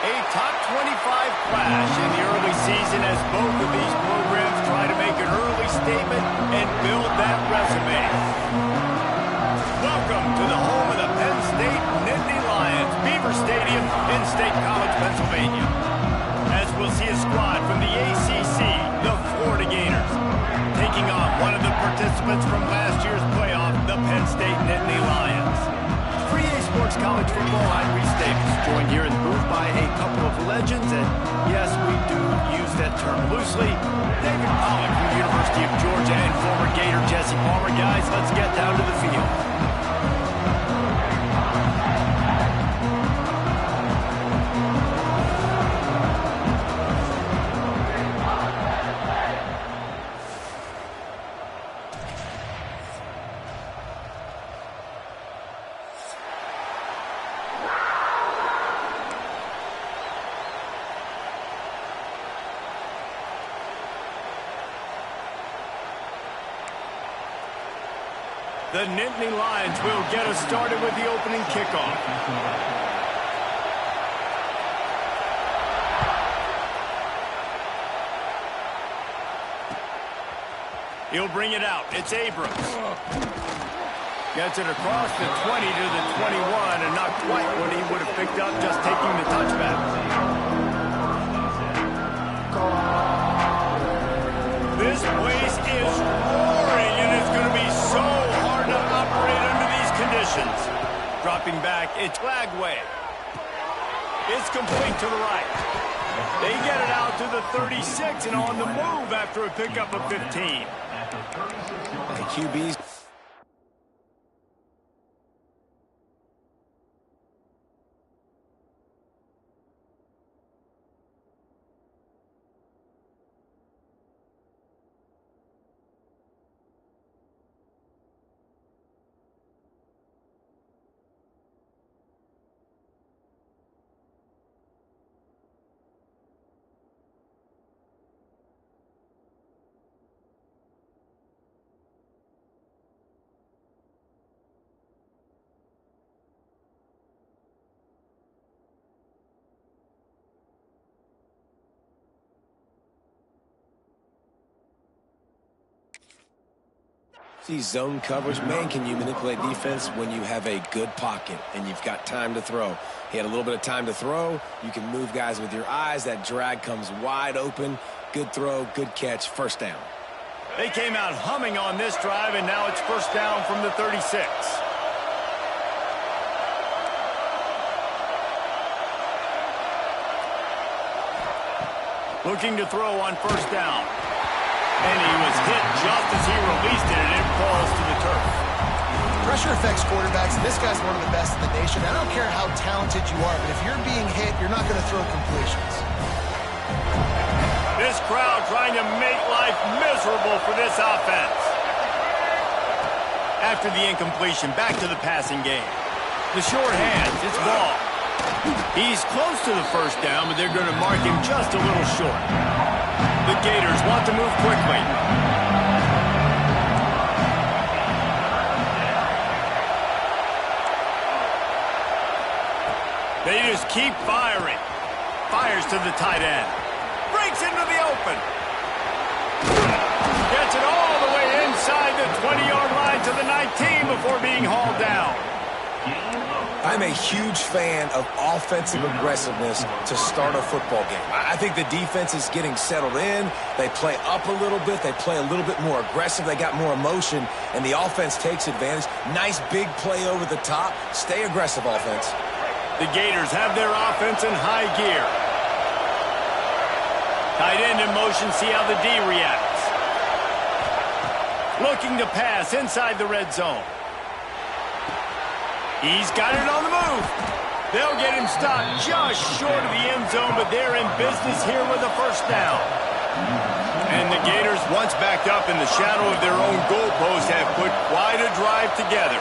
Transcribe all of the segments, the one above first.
A top 25 clash in the early season as both of these programs try to make an early statement and build that resume. Welcome to the home of the Penn State Nittany Lions, Beaver Stadium in State College, Pennsylvania. As we'll see a squad from the ACC, the Florida Gators, taking on one of the participants from last year's playoff, the Penn State Nittany Lions. For EA Sports College Football, I'm Reese Davis, joined here in the booth by a couple of legends, and yes, we do use that term loosely. David Pollack from the University of Georgia and former Gator Jesse Palmer. Guys, let's get down to the field. The Nittany Lions will get us started with the opening kickoff. He'll bring it out. It's Abrams. Gets it across the 20 to the 21, and not quite what he would have picked up just taking the touchback. This place is roaring, and it's going to be so hard to operate under these conditions. Dropping back, it's Lagway. It's complete to the right. They get it out to the 36 and on the move after a pickup of 15. The QB's See, zone coverage, man, can you manipulate defense when you have a good pocket and you've got time to throw? He had a little bit of time to throw. You can move guys with your eyes. That drag comes wide open. Good throw, good catch, first down. They came out humming on this drive, and now it's first down from the 36. Looking to throw on first down. And he was hit just as he released it, and it falls to the turf. Pressure affects quarterbacks, and this guy's one of the best in the nation. I don't care how talented you are, but if you're being hit, you're not going to throw completions. This crowd trying to make life miserable for this offense. After the incompletion, back to the passing game. The short hands, it's ball. He's close to the first down, but they're going to mark him just a little short. The Gators want to move quickly. They just keep firing. Fires to the tight end. Breaks into the open. Gets it all the way inside the 20-yard line to the 19 before being hauled down. I'm a huge fan of offensive aggressiveness to start a football game. I think the defense is getting settled in. They play up a little bit. They play a little bit more aggressive. They got more emotion, and the offense takes advantage. Nice big play over the top. Stay aggressive, offense. The Gators have their offense in high gear. Tight end in motion, see how the D reacts. Looking to pass inside the red zone. He's got it on the move. They'll get him stopped just short of the end zone, but they're in business here with a first down. And the Gators, once backed up in the shadow of their own goalpost, have put quite a drive together.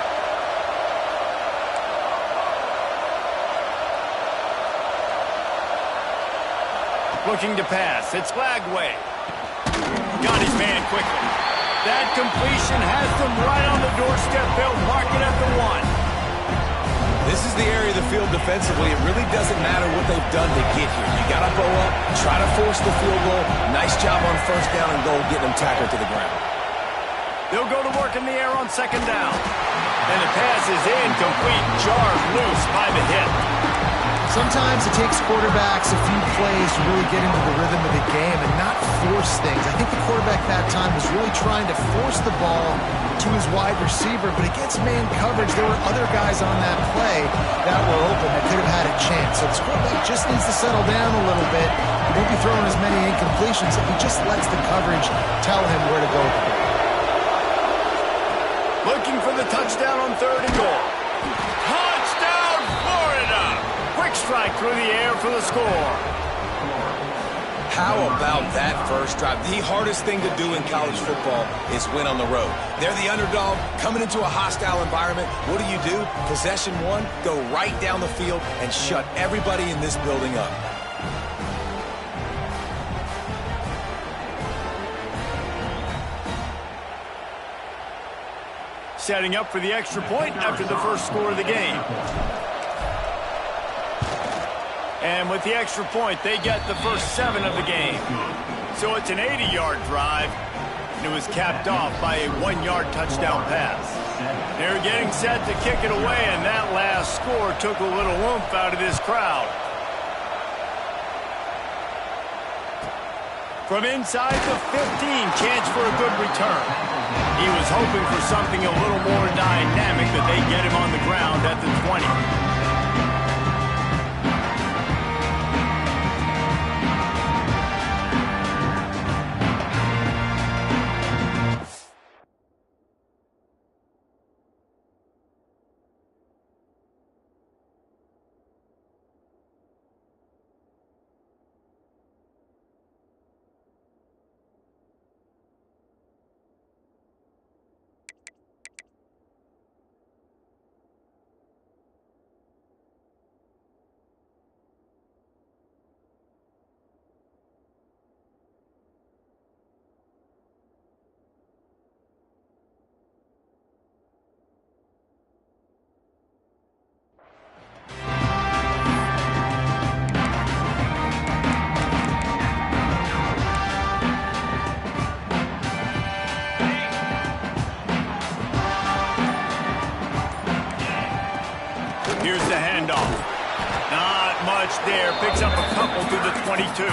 Looking to pass. It's Lagway. Got his man quickly. That completion has them right on the doorstep. They'll mark it at the 1. This is the area of the field defensively. It really doesn't matter what they've done to get here. You got to bow up, try to force the field goal. Nice job on first down and goal getting them tackled to the ground. They'll go to work in the air on second down. And the pass is incomplete, jarred loose by the hit. Sometimes it takes quarterbacks a few plays to really get into the rhythm of the game and not force things. I think the quarterback that time was really trying to force the ball to his wide receiver, but against man coverage, there were other guys on that play that were open that could have had a chance. So this quarterback just needs to settle down a little bit. He won't be throwing as many incompletions if he just lets the coverage tell him where to go. Looking for the touchdown on third and goal. Touchdown, Florida! Quick strike through the air for the score. How about that first drive? The hardest thing to do in college football is win on the road. They're the underdog coming into a hostile environment. What do? Possession one, go right down the field and shut everybody in this building up. Setting up for the extra point after the first score of the game. And with the extra point, they get the first 7 of the game. So it's an 80-yard drive, and it was capped off by a 1-yard touchdown pass. They're getting set to kick it away, and that last score took a little oomph out of this crowd. From inside the 15, chance for a good return. He was hoping for something a little more dynamic, but they get him on the ground at the 20. Here's the handoff. Not much there. Picks up a couple to the 22.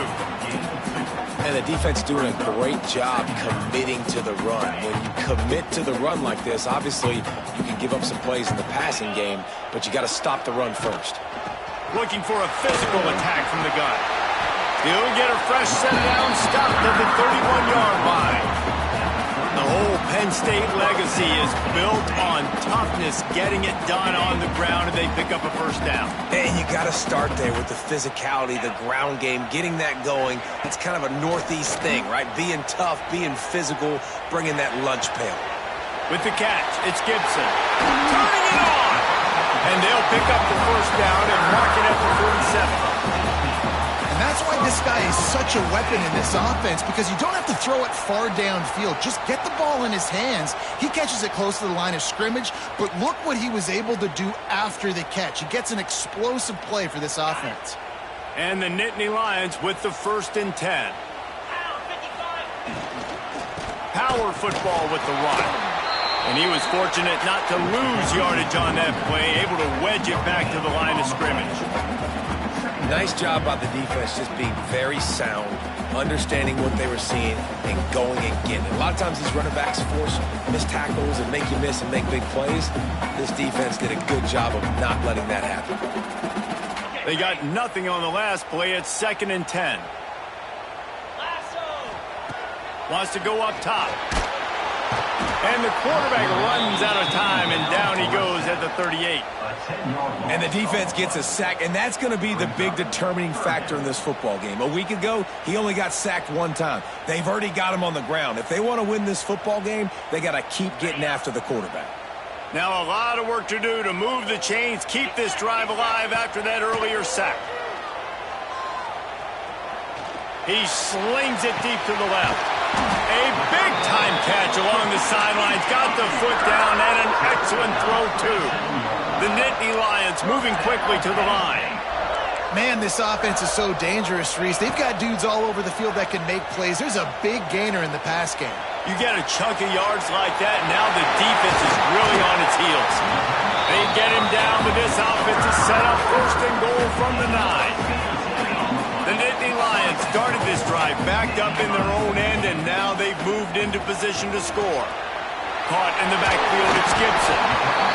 And the defense doing a great job committing to the run. When you commit to the run like this, obviously you can give up some plays in the passing game, but you got to stop the run first. Looking for a physical attack from the gun. He'll get a fresh set down, stopped at the 31-yard line. The whole Penn State legacy is built on toughness, getting it done on the ground, and they pick up a first down. And you got to start there with the physicality, the ground game, getting that going. It's kind of a Northeast thing, right? Being tough, being physical, bringing that lunch pail. With the catch, it's Gibson. Turning it on! And they'll pick up the first down and mark it at the 47. And that's why this guy is such a weapon in this offense, because you don't have to throw it far downfield. Just get the ball in his hands. He catches it close to the line of scrimmage, but look what he was able to do after the catch. He gets an explosive play for this offense. And the Nittany Lions with the 1st and 10. Power football with the run. And he was fortunate not to lose yardage on that play, able to wedge it back to the line of scrimmage. Nice job by the defense, just being very sound, understanding what they were seeing, and going and getting it. A lot of times these running backs force missed tackles and make you miss and make big plays. This defense did a good job of not letting that happen. They got nothing on the last play. It's 2nd and 10. Wants to go up top. And the quarterback runs out of time, and down he goes at the 38. And the defense gets a sack, and that's going to be the big determining factor in this football game. A week ago, he only got sacked 1 time. They've already got him on the ground. If they want to win this football game, they got to keep getting after the quarterback. Now a lot of work to do to move the chains, keep this drive alive after that earlier sack. He slings it deep to the left. A big-time catch along the sidelines. Got the foot down and an excellent throw, too. The Nittany Lions moving quickly to the line. Man, this offense is so dangerous, Reese. They've got dudes all over the field that can make plays. There's a big gainer in the pass game. You get a chunk of yards like that, and now the defense is really on its heels. They get him down, but this offense is set up first and goal from the 9. The Nittany Lions started this drive backed up in their own end, and now they've moved into position to score. Caught in the backfield, it's Gibson.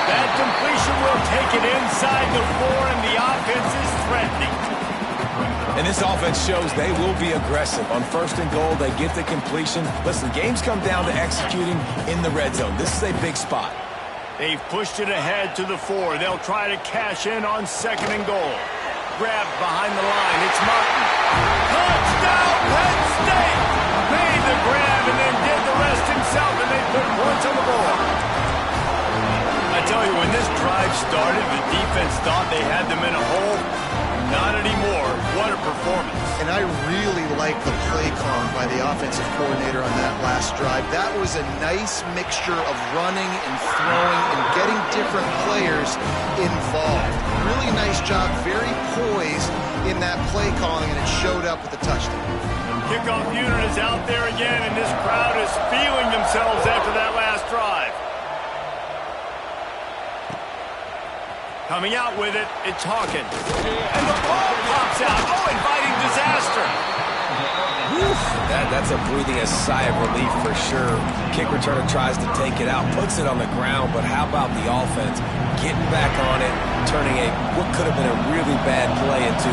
That completion will take it inside the 4, and the offense is threatening. And this offense shows they will be aggressive. On first and goal, they get the completion. Listen, games come down to executing in the red zone. This is a big spot. They've pushed it ahead to the 4. They'll try to cash in on second and goal. Grabbed behind the line. It's Martin. Touchdown, Penn State! Made the grab and then did the rest himself, and they put points on the board. I tell you, when this drive started, the defense thought they had them in a hole. Not anymore. What a performance. And I really like the play calling by the offensive coordinator on that last drive. That was a nice mixture of running and throwing and getting different players involved. Really nice job, very poised in that play calling, and it showed up with the touchdown. Kickoff unit is out there again, and this crowd is feeling themselves after that last drive. Coming out with it, it's Hawkins. And the ball pops out. Oh, inviting disaster. Woof. That's a breathing a sigh of relief for sure. Kick returner tries to take it out, puts it on the ground, but how about the offense getting back on it, turning what could have been a really bad play into,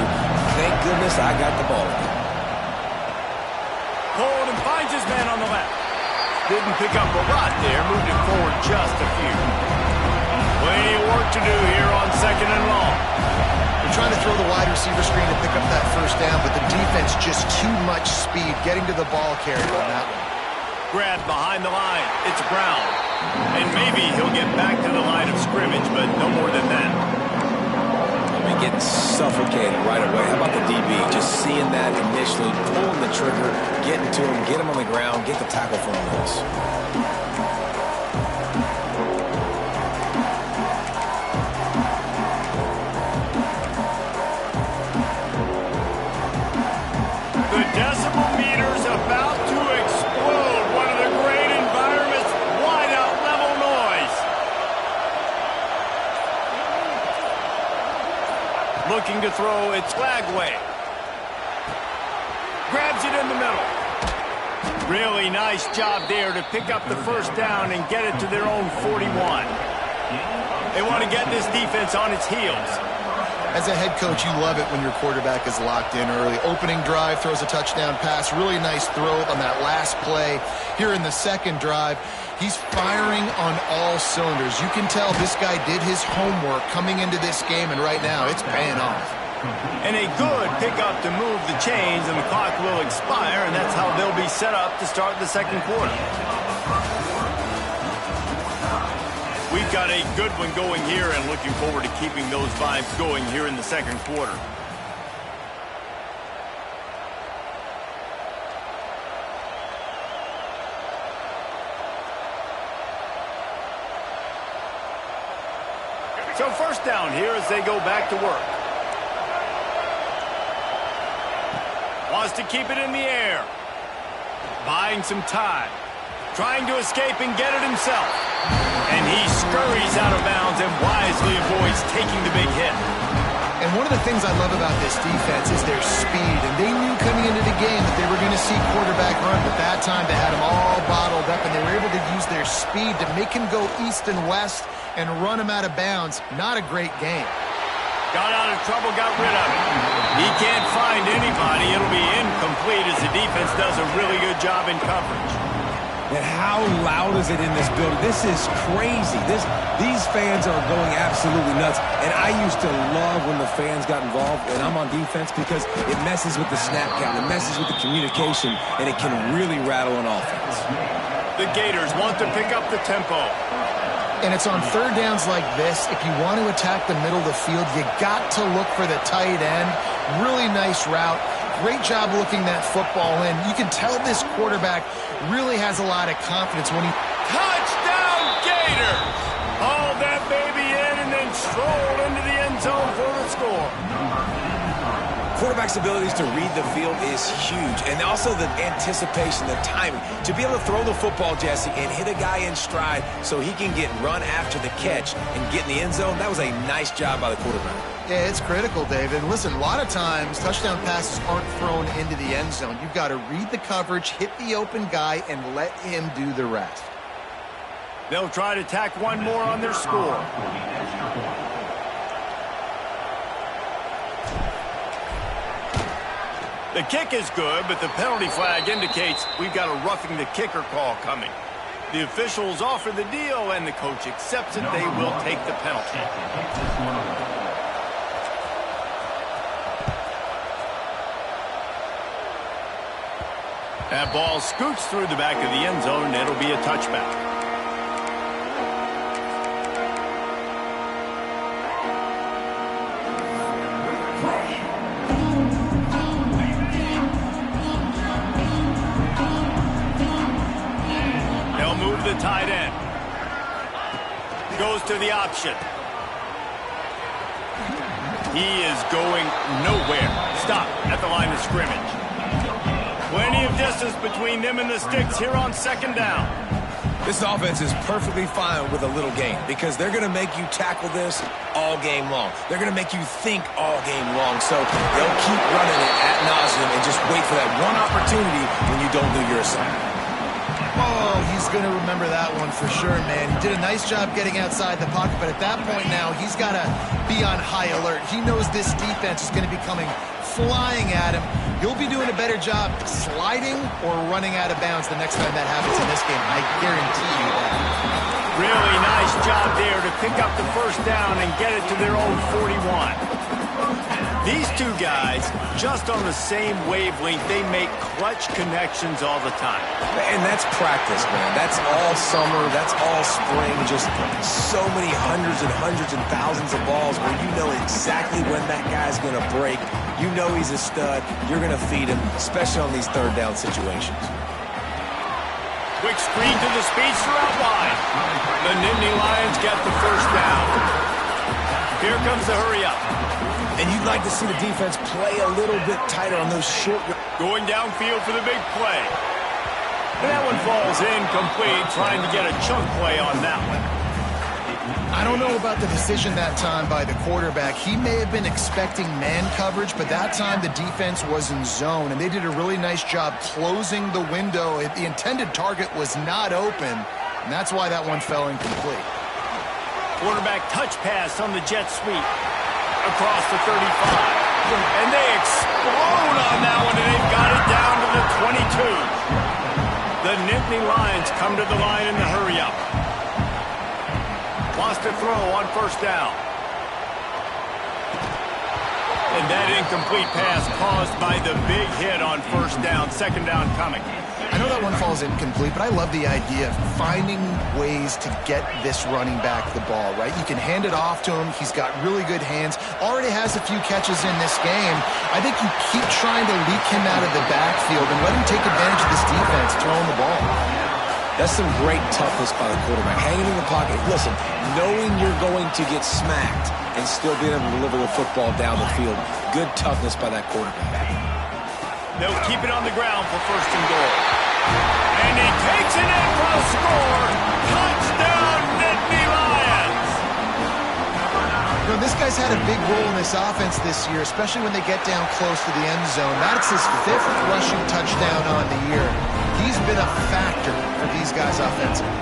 thank goodness I got the ball. Hold and finds his man on the left. Didn't pick up a lot there, moved it forward just a few. Plenty of work to do here on second and long. They're trying to throw the wide receiver screen to pick up that first down, but the defense just too much speed getting to the ball carrier on that one. Grabbed behind the line. It's Brown. And maybe he'll get back to the line of scrimmage, but no more than that. Getting suffocated right away. How about the DB? Just seeing that initially, pulling the trigger, getting to him, get him on the ground, get the tackle for him. The decibel meter's about to explode. One of the great environments, wide out level noise. Looking to throw, it's Flagway. Grabs it in the middle. Really nice job there to pick up the first down and get it to their own 41. They want to get this defense on its heels. As a head coach, you love it when your quarterback is locked in early. Opening drive, throws a touchdown pass. Really nice throw on that last play. Here in the second drive, he's firing on all cylinders. You can tell this guy did his homework coming into this game, and right now it's paying off. And a good pickup to move the chains, and the clock will expire, and that's how they'll be set up to start the second quarter. We've got a good one going here, and looking forward to keeping those vibes going here in the second quarter. So first down here as they go back to work. Wants to keep it in the air. Buying some time. Trying to escape and get it himself. And he scurries out of bounds and wisely avoids taking the big hit. And one of the things I love about this defense is their speed. And they knew coming into the game that they were going to see quarterback run. But that time they had him all bottled up, and they were able to use their speed to make him go east and west and run him out of bounds. Not a great game. Got out of trouble, got rid of it. He can't find anybody. It'll be incomplete as the defense does a really good job in coverage. And how loud is it in this building? This is crazy. These fans are going absolutely nuts. And I used to love when the fans got involved, and I'm on defense, because it messes with the snap count, it messes with the communication, and it can really rattle an offense. The Gators want to pick up the tempo. And it's on third downs like this. If you want to attack the middle of the field, you got to look for the tight end. Really nice route. Great job looking that football in. You can tell this quarterback really has a lot of confidence when he... Touchdown, Gators! Hauled that baby in and then strolled into the end zone for the score. Quarterback's abilities to read the field is huge, and also the anticipation, the timing. To be able to throw the football, Jesse, and hit a guy in stride so he can get run after the catch and get in the end zone, that was a nice job by the quarterback. Yeah, it's critical, David. And listen, a lot of times touchdown passes aren't thrown into the end zone. You've got to read the coverage, hit the open guy, and let him do the rest. They'll try to tack one more on their score. The kick is good, but the penalty flag indicates we've got a roughing the kicker call coming. The officials offer the deal, and the coach accepts it. They will take the penalty. That ball scoots through the back of the end zone, and it'll be a touchback. The tight end goes to the option. He is going nowhere. Stop at the line of scrimmage. Plenty of distance between them and the sticks here on second down. This offense is perfectly fine with a little gain because they're going to make you tackle this all game long. They're going to make you think all game long. So they'll keep running it ad nauseum and just wait for that one opportunity when you don't do your assignment. Oh, he's going to remember that one for sure, man. He did a nice job getting outside the pocket, but at that point now, he's got to be on high alert. He knows this defense is going to be coming flying at him. He'll be doing a better job sliding or running out of bounds the next time that happens in this game. I guarantee you that. Really nice job there to pick up the first down and get it to their own 41. These two guys, just on the same wavelength, they make clutch connections all the time. And that's practice, man. That's all summer. That's all spring. Just so many hundreds and thousands of balls where you know exactly when that guy's going to break. You know he's a stud. You're going to feed him, especially on these third down situations. Quick screen to the speedster out wide. The Nittany Lions get the first down. Here comes the hurry up. And you'd like to see the defense play a little bit tighter on those short... Going downfield for the big play. And that one falls incomplete, trying to get a chunk play on that one. I don't know about the decision that time by the quarterback. He may have been expecting man coverage, but that time the defense was in zone, and they did a really nice job closing the window. The intended target was not open, and that's why that one fell incomplete. Quarterback touch pass on the jet sweep. Across the 35. And they explode on that one, and they've got it down to the 22. The Nittany Lions come to the line in the hurry-up. Lost a throw on first down. And that incomplete pass caused by the big hit on first down. Second down coming. I know that one falls incomplete, but I love the idea of finding ways to get this running back the ball, right? You can hand it off to him. He's got really good hands. Already has a few catches in this game. I think you keep trying to leak him out of the backfield and let him take advantage of this defense throwing the ball. That's some great toughness by the quarterback. Hanging in the pocket. Listen, knowing you're going to get smacked and still being able to deliver the football down the field. Good toughness by that quarterback. They'll keep it on the ground for first and goal. And he takes it in for a score. Touchdown, Nittany Lions. You know, this guy's had a big role in this offense this year, especially when they get down close to the end zone. That's his 5th rushing touchdown on the year. He's been a factor for these guys offensively.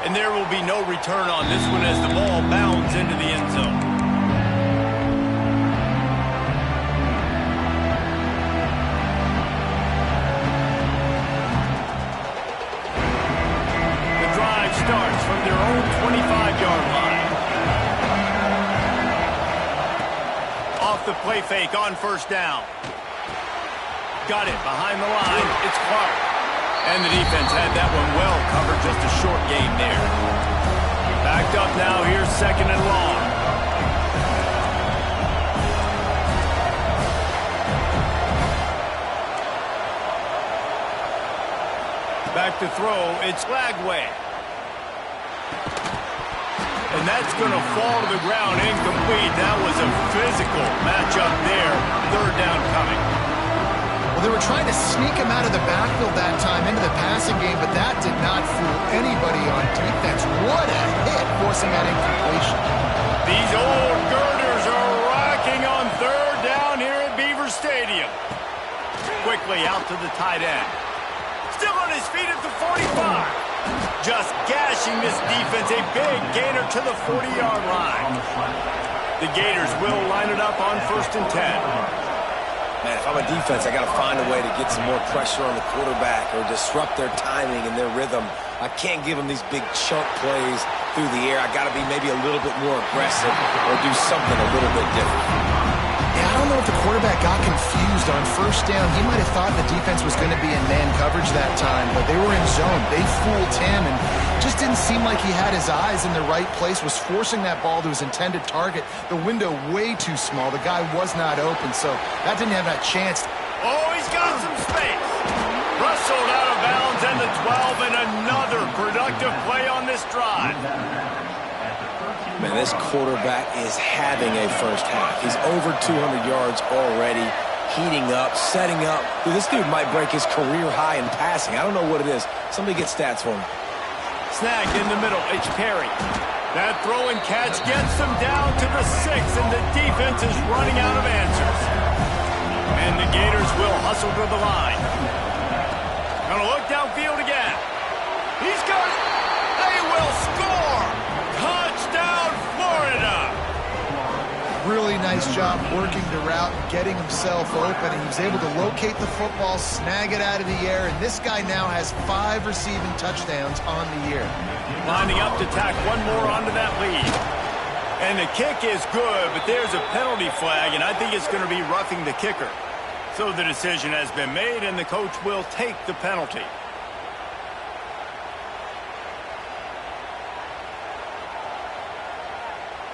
And there will be no return on this one as the ball bounds into the end zone. The drive starts from their own 25-yard line. Off the play fake on first down. Got it behind the line. It's Clark. And the defense had that one well covered, just a short game there. Backed up now, here's second and long. to throw. It's flag way. And that's going to fall to the ground incomplete. That was a physical matchup there. Third down coming. Well, they were trying to sneak him out of the backfield that time into the passing game, but that did not fool anybody on defense. What a hit, forcing that incompletion. These old girders are rocking on third down here at Beaver Stadium. Quickly out to the tight end. Still on his feet at the 45. Just gashing this defense, a big gainer to the 40-yard line. The Gators will line it up on 1st and 10. Man, if I'm a defense, I got to find a way to get some more pressure on the quarterback or disrupt their timing and their rhythm. I can't give them these big chunk plays through the air. I got to be maybe a little bit more aggressive or do something a little bit different. Yeah, I don't know if the quarterback got confused on 1st down. He might have thought the defense was going to be in man coverage that time, but they were in zone. They fooled him and just didn't seem like he had his eyes in the right place, was forcing that ball to his intended target. The window way too small. The guy was not open, so that didn't have that chance. Oh, he's got some space. Wrestled out of bounds and the 12, and another productive play on this drive. Man, this quarterback is having a first half. He's over 200 yards already, heating up, setting up. Dude, this dude might break his career high in passing. I don't know what it is. Somebody get stats for him. Snagged in the middle, it's Perry. That throw and catch gets them down to the 6, and the defense is running out of answers. And the Gators will hustle to the line. Gonna look downfield again. He's got it. They will score. Touchdown, Florida. Really nice job working the route and getting himself open. He was able to locate the football, snag it out of the air, and this guy now has 5 receiving touchdowns on the year. Lining up to tack one more onto that lead. And the kick is good, but there's a penalty flag, and I think it's going to be roughing the kicker. So the decision has been made, and the coach will take the penalty.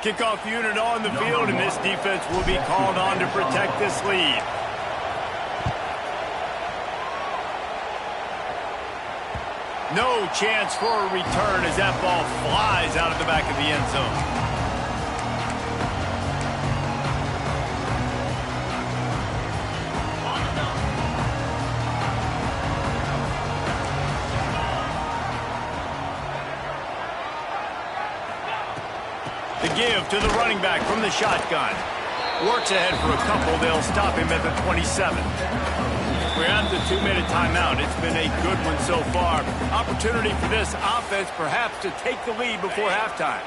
Kickoff unit on the field, and this defense will be called on to protect this lead. No chance for a return as that ball flies out of the back of the end zone. The give to the running back from the shotgun. Works ahead for a couple. They'll stop him at the 27. We're at the 2-minute timeout. It's been a good one so far. Opportunity for this offense perhaps to take the lead before halftime.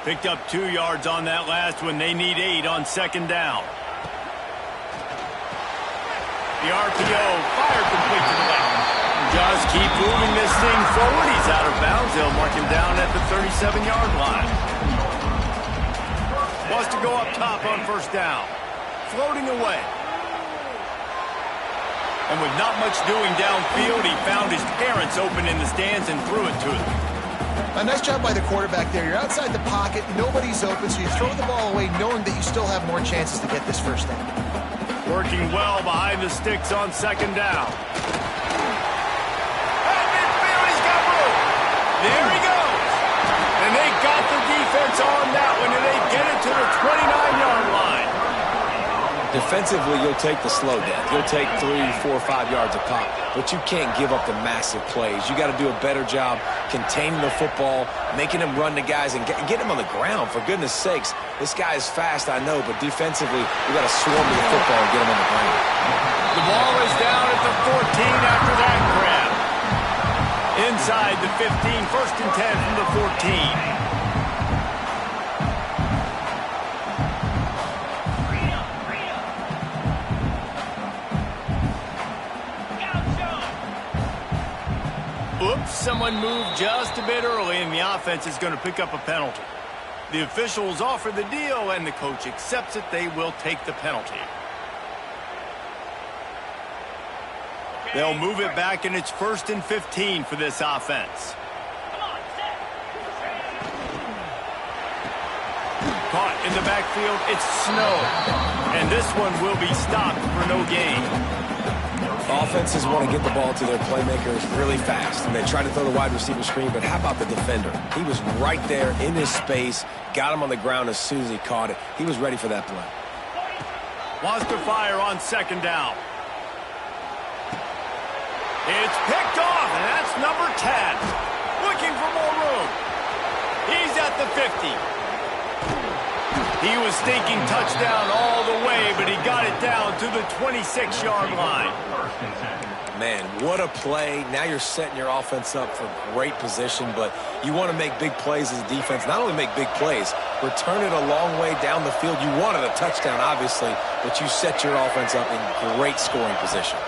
Picked up 2 yards on that last one. They need 8 on 2nd down. The RPO fired complete to the left. Just keep moving this thing forward. He's out of bounds. They'll mark him down at the 37-yard line. Wants to go up top on 1st down. Floating away. And with not much doing downfield, he found his parents open in the stands and threw it to them. A nice job by the quarterback there. You're outside the pocket, nobody's open, so you throw the ball away knowing that you still have more chances to get this 1st down. Working well behind the sticks on 2nd down. At midfield, he's got room. There he goes. And they got the defense on that one, and they get it to the 29-yard line. Defensively, you'll take the slow down. You'll take 3, 4, 5 yards a pop, but you can't give up the massive plays. You got to do a better job containing the football, making him run the guys, and get him on the ground, for goodness sakes. This guy is fast, I know, but defensively, we got to swarm to the football and get him on the ground. The ball is down at the 14 after that grab. Inside the 15, 1st and 10 from the 14. Oops, someone moved just a bit early, and the offense is going to pick up a penalty. The officials offer the deal, and the coach accepts it. They will take the penalty. They'll move it back, and it's 1st and 15 for this offense. Caught in the backfield, it's Snow. And this one will be stopped for no gain. Offenses want to get the ball to their playmakers really fast, and they try to throw the wide receiver screen, but how about the defender? He was right there in his space, got him on the ground as soon as he caught it. He was ready for that play. Wants to fire on second down. It's picked off, and that's number 10. Looking for more room. He's at the 50. He was thinking touchdown all the way, but he got it down to the 26-yard line. Man, what a play. Now you're setting your offense up for great position, but you want to make big plays as a defense. Not only make big plays, return it a long way down the field. You wanted a touchdown, obviously, but you set your offense up in great scoring position.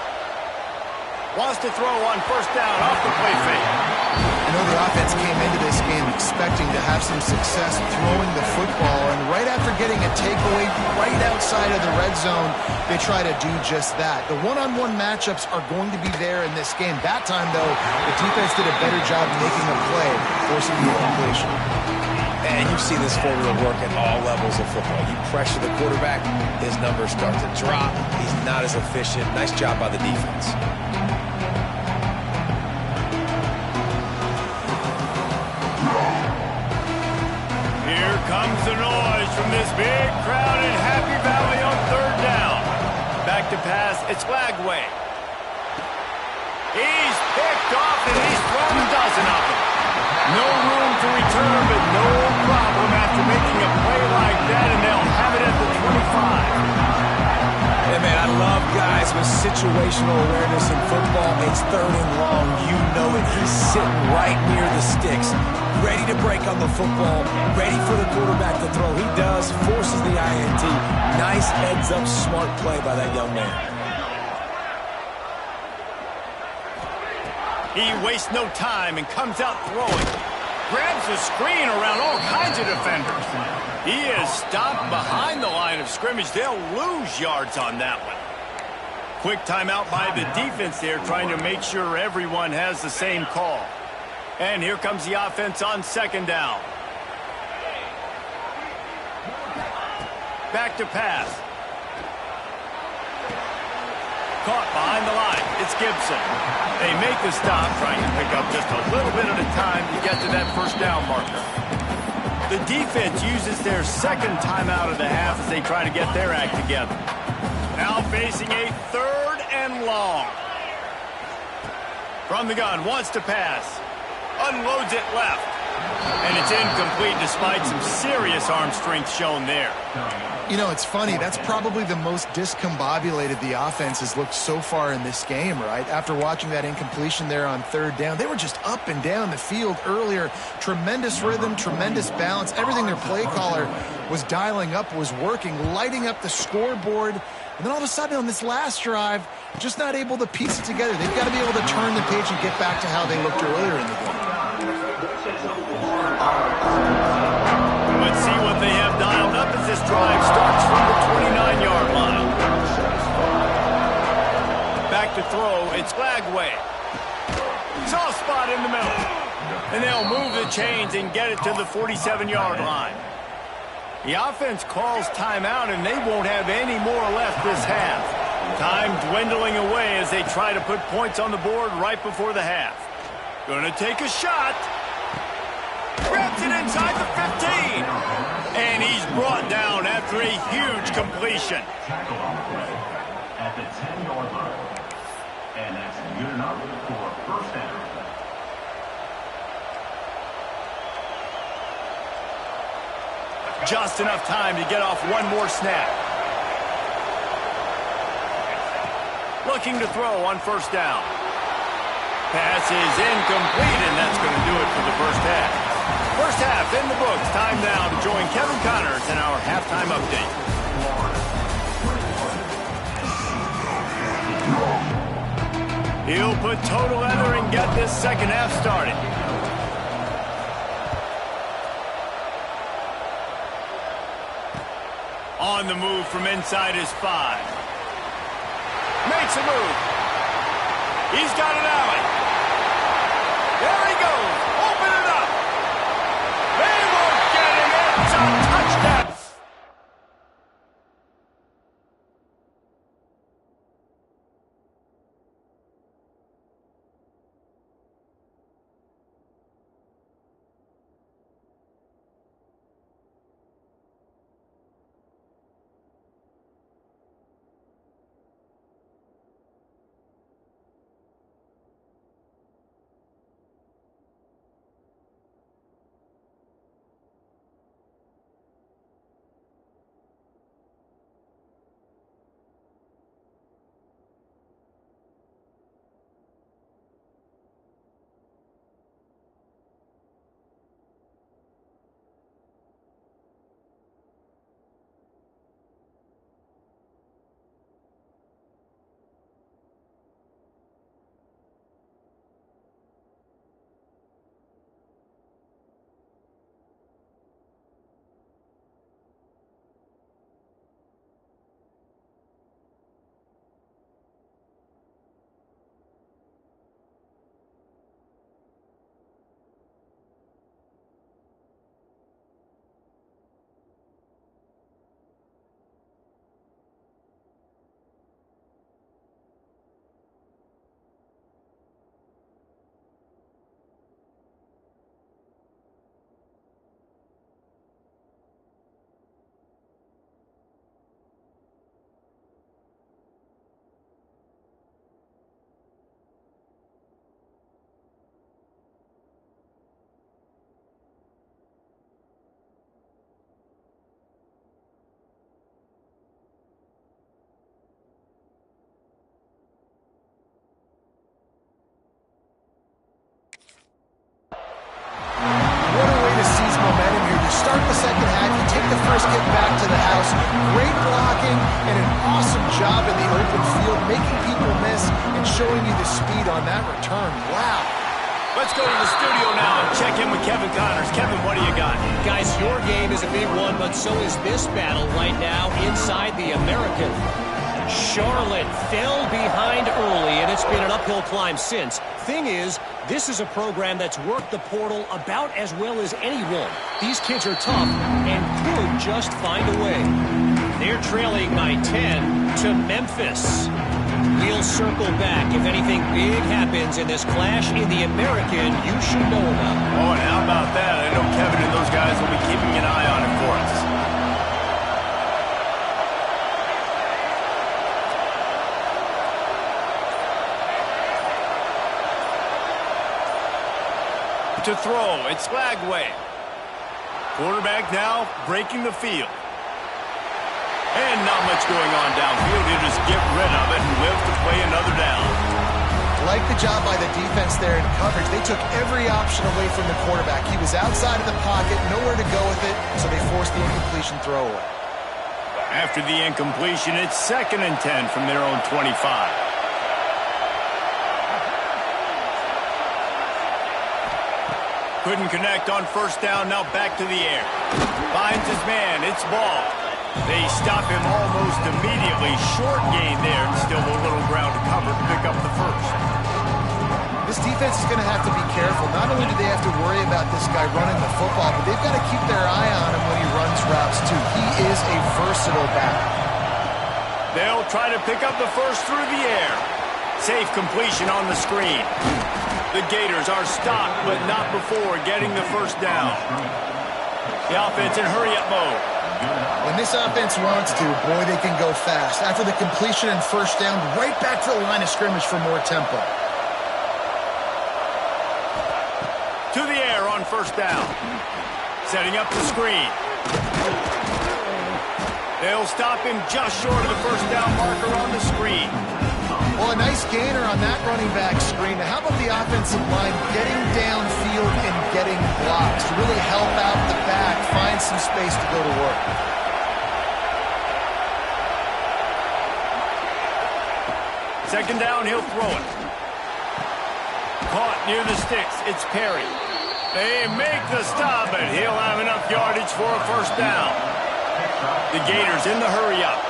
Wants to throw on first down off the play fake. I know the offense came into this game expecting to have some success throwing the football, and right after getting a takeaway right outside of the red zone, they try to do just that. The one-on-one matchups are going to be there in this game. That time, though, the defense did a better job making a play, forcing the incompletion. And you see this formula work at all levels of football. You pressure the quarterback, his numbers start to drop. He's not as efficient. Nice job by the defense. Here comes the noise from this big crowd in Happy Valley on third down. Back to pass, it's Lagway. He's picked off and he's thrown a dozen of them. No room to return, but no problem after making a play like that, and they'll have it at the 25. Yeah, man, I love guys with situational awareness in football. It's third and long. You know it. He's sitting right near the sticks, ready to break on the football, ready for the quarterback to throw. He does, forces the INT. Nice heads-up, smart play by that young man. He wastes no time and comes out throwing. Grabs the screen around all kinds of defenders. He is stopped behind the line of scrimmage. They'll lose yards on that one. Quick timeout by the defense there, trying to make sure everyone has the same call. And here comes the offense on second down. Back to pass. Caught behind the line. It's Gibson. They make the stop, trying to pick up just a little bit at a time to get to that first down marker. The defense uses their second timeout of the half as they try to get their act together. Now facing a third and long. From the gun, wants to pass. Unloads it left. And it's incomplete despite some serious arm strength shown there. You know, it's funny. That's probably the most discombobulated the offense has looked so far in this game, right? After watching that incompletion there on third down, they were just up and down the field earlier. Tremendous rhythm, tremendous balance. Everything their play caller was dialing up was working, lighting up the scoreboard. And then all of a sudden on this last drive, just not able to piece it together. They've got to be able to turn the page and get back to how they looked earlier in the game. Let's see what they have dialed up as this drive starts from the 29-yard line. Back to throw, it's Lagway. Soft spot in the middle. And they'll move the chains and get it to the 47-yard line. The offense calls timeout, and they won't have any more left this half. Time dwindling away as they try to put points on the board right before the half. Gonna take a shot. Grabs it inside the 15. And he's brought down after a huge completion. At the 10-yard line. And that's good enough for first down. Just enough time to get off one more snap. Looking to throw on first down. Pass is incomplete, and that's going to do it for the first half. First half in the books. Time now to join Kevin Connors in our halftime update. He'll put toe together and get this second half started. On the move from inside his 5. Makes a move. He's got an alley. There he goes. Open it up. They won't get him. It's a touchdown. start the second half, you take the first kick back to the house. Great blocking and an awesome job in the open field, making people miss and showing you the speed on that return. Wow. Let's go to the studio now and check in with Kevin Connors. Kevin, what do you got? Guys, your game is a big one, but so is this battle right now inside the American. Charlotte fell behind early, and it's been an uphill climb since. Thing is, this is a program that's worked the portal about as well as anyone. These kids are tough and could just find a way. They're trailing by 10 to Memphis. We'll circle back. If anything big happens in this clash in the American, you should know about it. Oh, and how about that? I know Kevin and those guys will be keeping an eye on it for us. To throw, it's Flagway. Quarterback now breaking the field. And not much going on downfield. He'll just get rid of it and live to play another down. Like the job by the defense there in coverage. They took every option away from the quarterback. He was outside of the pocket, nowhere to go with it, so they forced the incompletion throwaway. After the incompletion, it's 2nd and 10 from their own 25. Couldn't connect on first down, now back to the air. Finds his man, it's Ball. They stop him almost immediately. Short gain there, and still a little ground to cover to pick up the first. This defense is going to have to be careful. Not only do they have to worry about this guy running the football, but they've got to keep their eye on him when he runs routes, too. He is a versatile back. They'll try to pick up the first through the air. Safe completion on the screen. The Gators are stopped, but not before getting the first down. The offense in hurry-up mode. When this offense wants to, boy, they can go fast. After the completion and first down, right back to the line of scrimmage for more tempo. To the air on first down. Setting up the screen. They'll stop him just short of the first down marker on the screen. Well, a nice gainer on that running back screen. Now, how about the offensive line getting downfield and getting blocks to really help out the back, find some space to go to work? Second down, he'll throw it. Caught near the sticks. It's Perry. They make the stop, and he'll have enough yardage for a first down. The Gators in the hurry-up.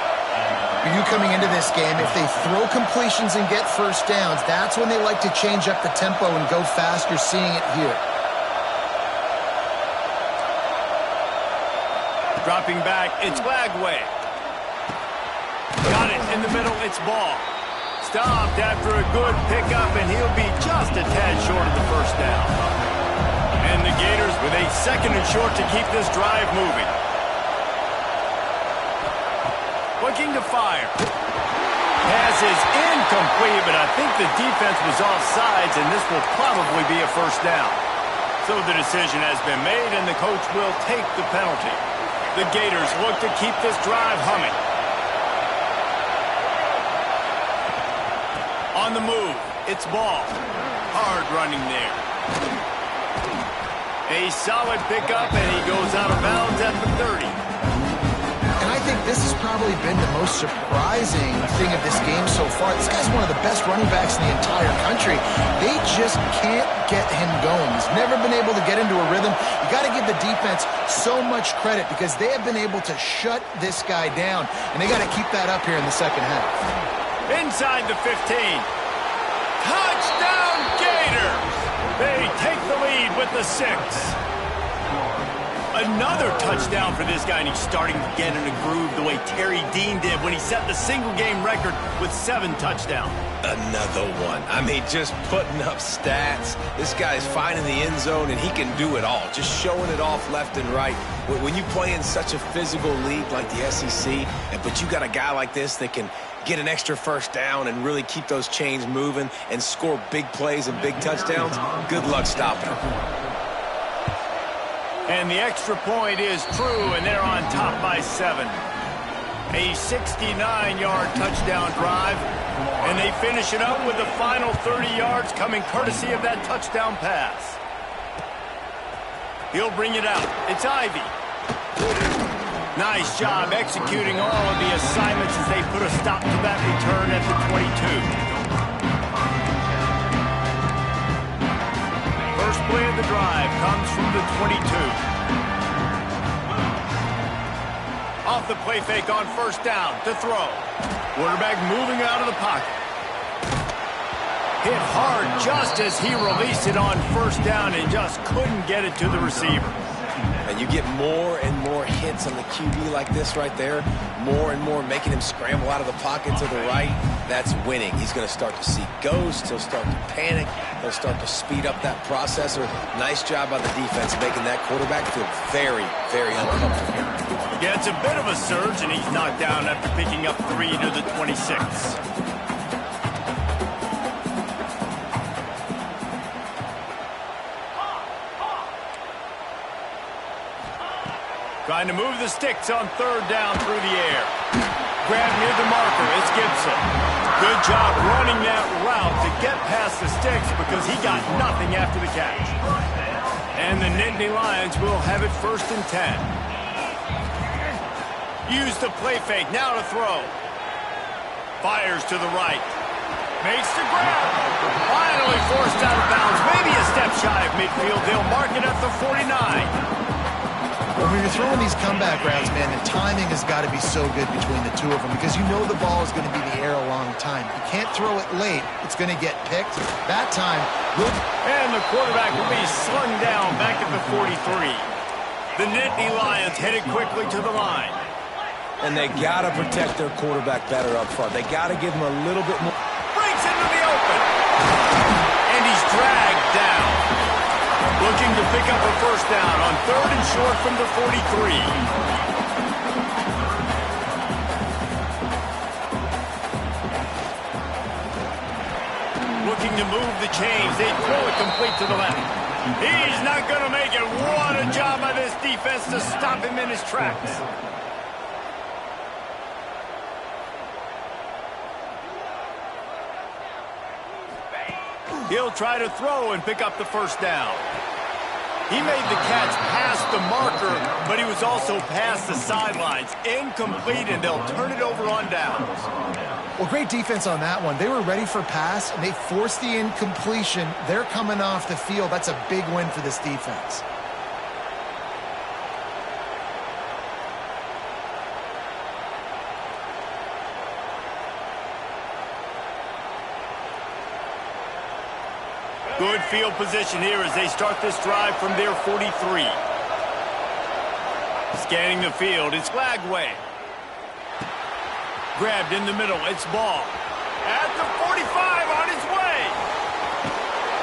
You coming into this game, if they throw completions and get first downs, that's when they like to change up the tempo and go fast. You're seeing it here. Dropping back, it's Flagway. Got it in the middle, it's Ball. Stopped after a good pickup, and he'll be just a tad short of the first down. And the Gators with a 2nd and short to keep this drive moving. Looking to fire. Pass is incomplete, but I think the defense was offsides, and this will probably be a first down. So the decision has been made, and the coach will take the penalty. The Gators look to keep this drive humming. On the move, it's Ball. Hard running there. A solid pickup, and he goes out of bounds at the 30. And I think this has probably been the most surprising thing of this game so far. This guy's one of the best running backs in the entire country. They just can't get him going. He's never been able to get into a rhythm. You got to give the defense so much credit because they have been able to shut this guy down, and they got to keep that up here in the second half. Inside the 15. Touchdown Gators! They take the lead with the 6. Another touchdown for this guy, and he's starting to get in a groove the way Terry Dean did when he set the single-game record with 7 touchdowns. Another one. I mean, just putting up stats. This guy's finding the end zone, and he can do it all. Just showing it off left and right. When you play in such a physical league like the SEC, but you got a guy like this that can get an extra first down and really keep those chains moving and score big plays and big touchdowns, good luck stopping him. And the extra point is true, and they're on top by 7. A 69-yard touchdown drive, and they finish it up with the final 30 yards coming courtesy of that touchdown pass. He'll bring it out. It's Ivy. Nice job executing all of the assignments as they put a stop to that return at the 22. First play of the drive comes from the 22. Off the play fake on first down to throw. Quarterback moving out of the pocket. Hit hard just as he released it on first down and just couldn't get it to the receiver. And you get more and more hits on the QB like this right there. More and more making him scramble out of the pocket to the right. That's winning. He's going to start to see ghosts. He'll start to panic. He'll start to speed up that processor. Nice job by the defense making that quarterback feel very, very uncomfortable. Yeah, it's a bit of a surge, and he's knocked down after picking up 3 to the 26. Trying to move the sticks on third down through the air. Grab near the marker. It's Gibson. Good job running that route to get past the sticks because he got nothing after the catch. And the Nittany Lions will have it 1st and 10. Use the play fake. Now to throw. Fires to the right. Makes the grab. Finally forced out of bounds. Maybe a step shy of midfield. They'll mark it at the 49. Well, when you're throwing these comeback routes, man, the timing has got to be so good between the two of them because you know the ball is going to be in the air a long time. You can't throw it late. It's going to get picked. That time, good. And the quarterback will be slung down back at the 43. The Nittany Lions headed quickly to the line. And they got to protect their quarterback better up front. They got to give him a little bit more. Breaks into the open. And he's dragged down. Looking to pick up a first down on 3rd and short from the 43. Looking to move the chains. They throw it complete to the left. He's not going to make it. What a job by this defense to stop him in his tracks. He'll try to throw and pick up the first down. He made the catch past the marker, but he was also past the sidelines. Incomplete, and they'll turn it over on downs. Well, great defense on that one. They were ready for pass, and they forced the incompletion. They're coming off the field. That's a big win for this defense. Good field position here as they start this drive from their 43. Scanning the field, it's Glagway. Grabbed in the middle, it's Ball. At the 45, on his way.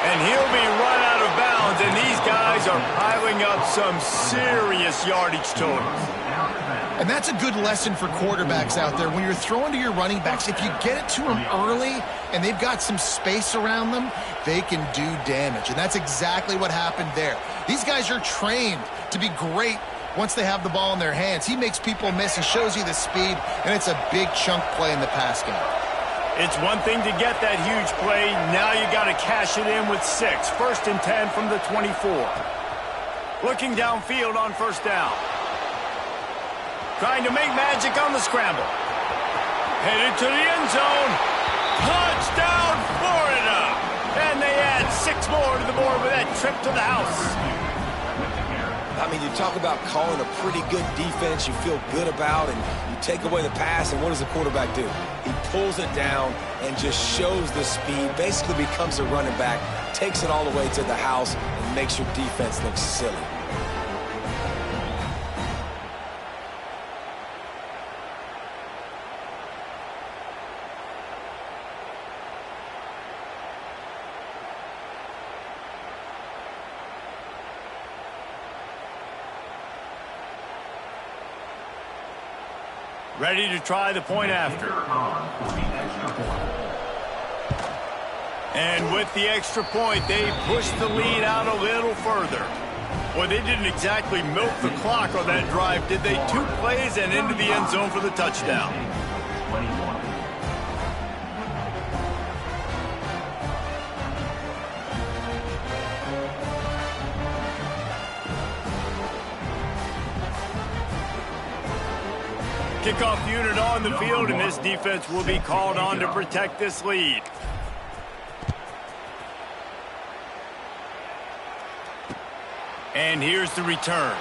And he'll be run out of bounds, and these guys are piling up some serious yardage totals. And that's a good lesson for quarterbacks out there. When you're throwing to your running backs, if you get it to them early and they've got some space around them, they can do damage. And that's exactly what happened there. These guys are trained to be great once they have the ball in their hands. He makes people miss. He shows you the speed, and it's a big chunk play in the pass game. It's one thing to get that huge play. Now you got to cash it in with 6. 1st and 10 from the 24. Looking downfield on first down. Trying to make magic on the scramble. Headed to the end zone. Touchdown, Florida! And they add 6 more to the board with that trip to the house. I mean, you talk about calling a pretty good defense you feel good about, and you take away the pass, and what does the quarterback do? He pulls it down and just shows the speed, basically becomes a running back, takes it all the way to the house, and makes your defense look silly. Ready to try the point after. And with the extra point, they push the lead out a little further. Well, they didn't exactly milk the clock on that drive, did they? 2 plays and into the end zone for the touchdown. Kickoff unit on the field, and this defense will be called on to protect this lead. And here's the return.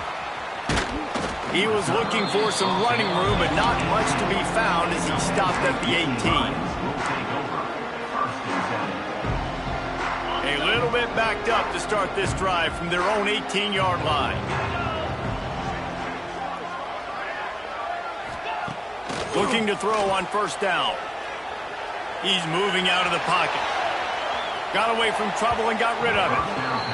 He was looking for some running room, but not much to be found as he stopped at the 18. A little bit backed up to start this drive from their own 18-yard line. Looking to throw on first down. He's moving out of the pocket. Got away from trouble and got rid of it.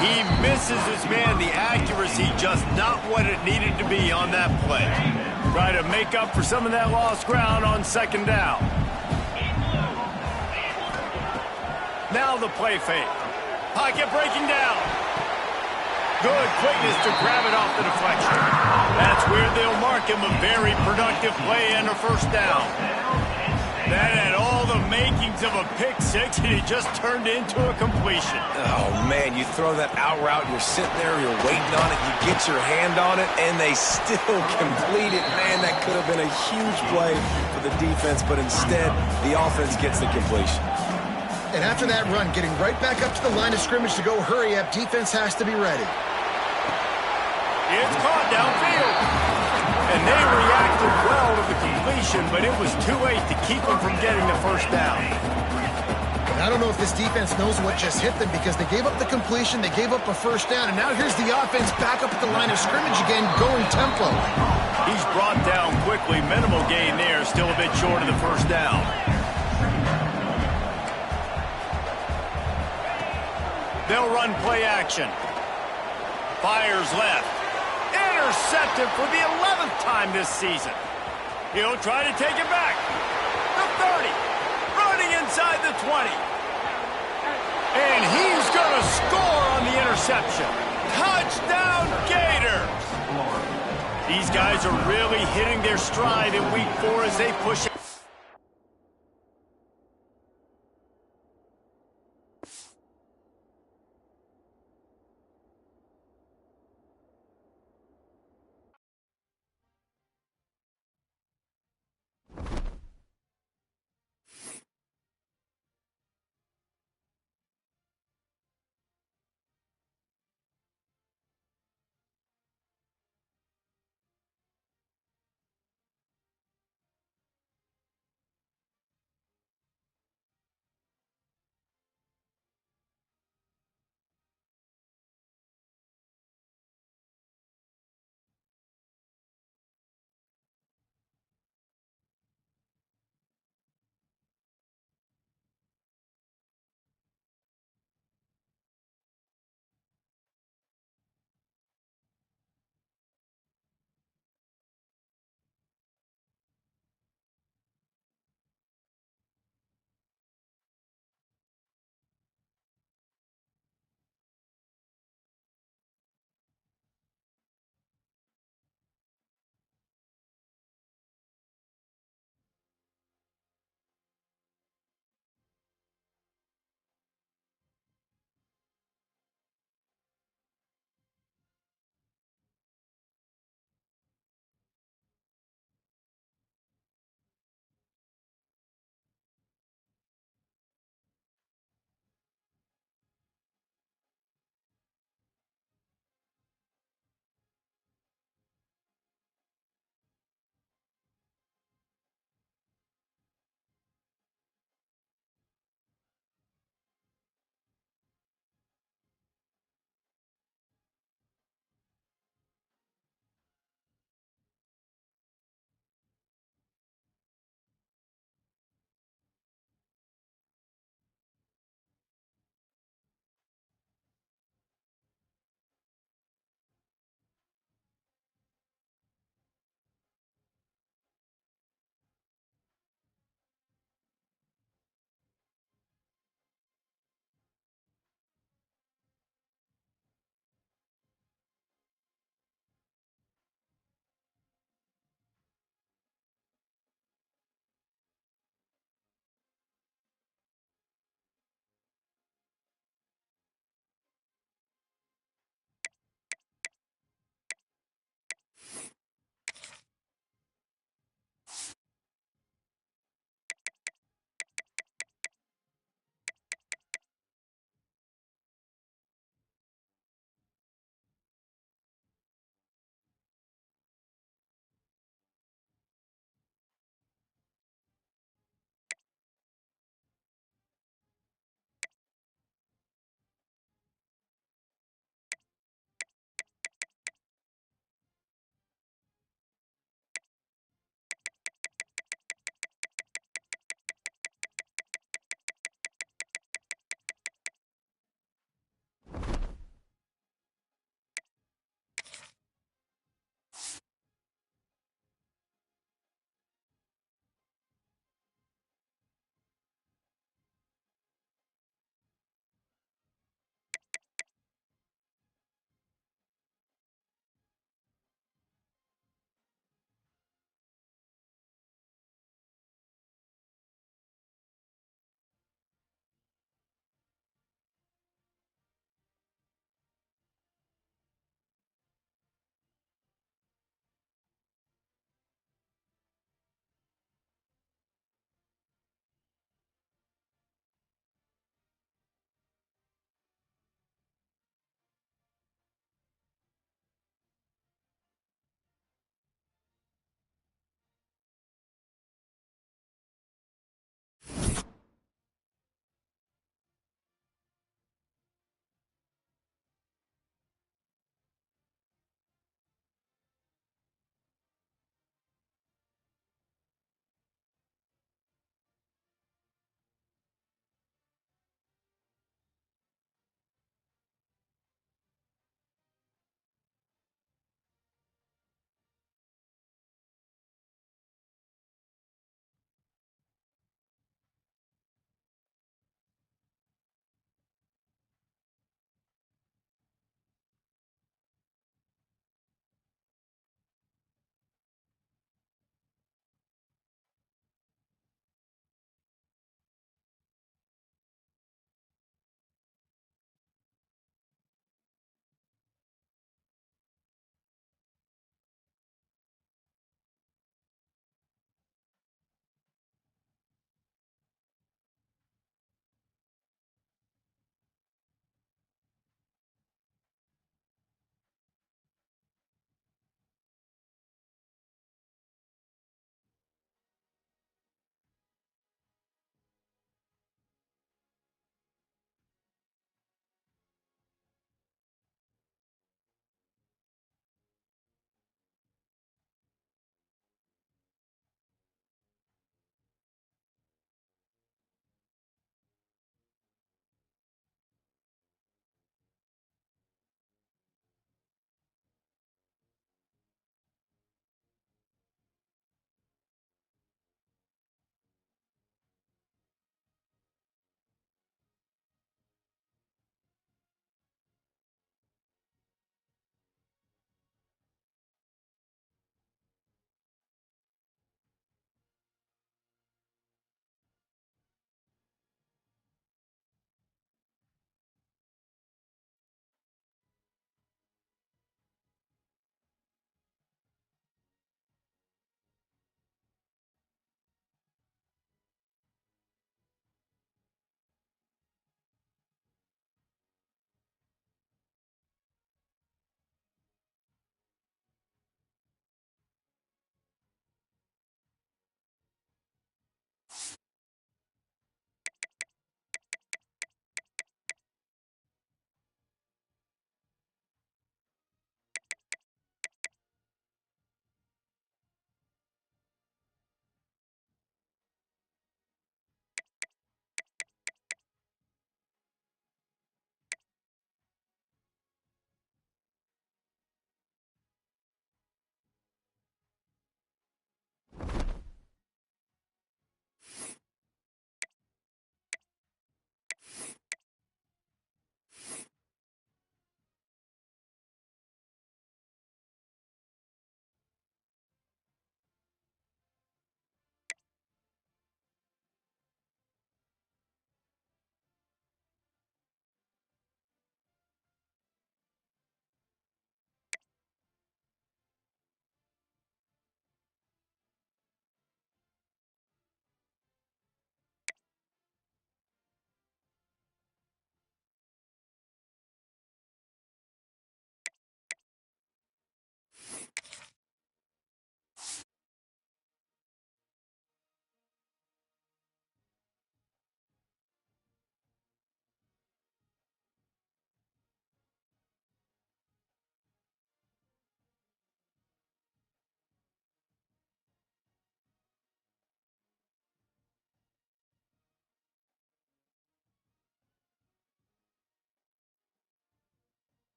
He misses his man. The accuracy just not what it needed to be on that play. Try to make up for some of that lost ground on second down. Now the play fake. Pocket breaking down. Good quickness to grab it off the deflection. That's where they'll mark him a very productive play and a first down. That had all the makings of a pick six, and it just turned into a completion. Oh, man, you throw that out route, you're sitting there, you're waiting on it, you get your hand on it, and they still complete it. Man, that could have been a huge play for the defense, but instead, the offense gets the completion. And after that run, getting right back up to the line of scrimmage to go hurry up, defense has to be ready. It's caught downfield. And they reacted well to the completion, but it was too late to keep them from getting the first down. And I don't know if this defense knows what just hit them because they gave up the completion, they gave up a first down, and now here's the offense back up at the line of scrimmage again, going tempo. He's brought down quickly. Minimal gain there, still a bit short of the first down. They'll run play action. Fires left. Intercepted for the 11th time this season. He'll try to take it back. The 30. Running inside the 20. And he's going to score on the interception. Touchdown, Gators! These guys are really hitting their stride in week 4 as they push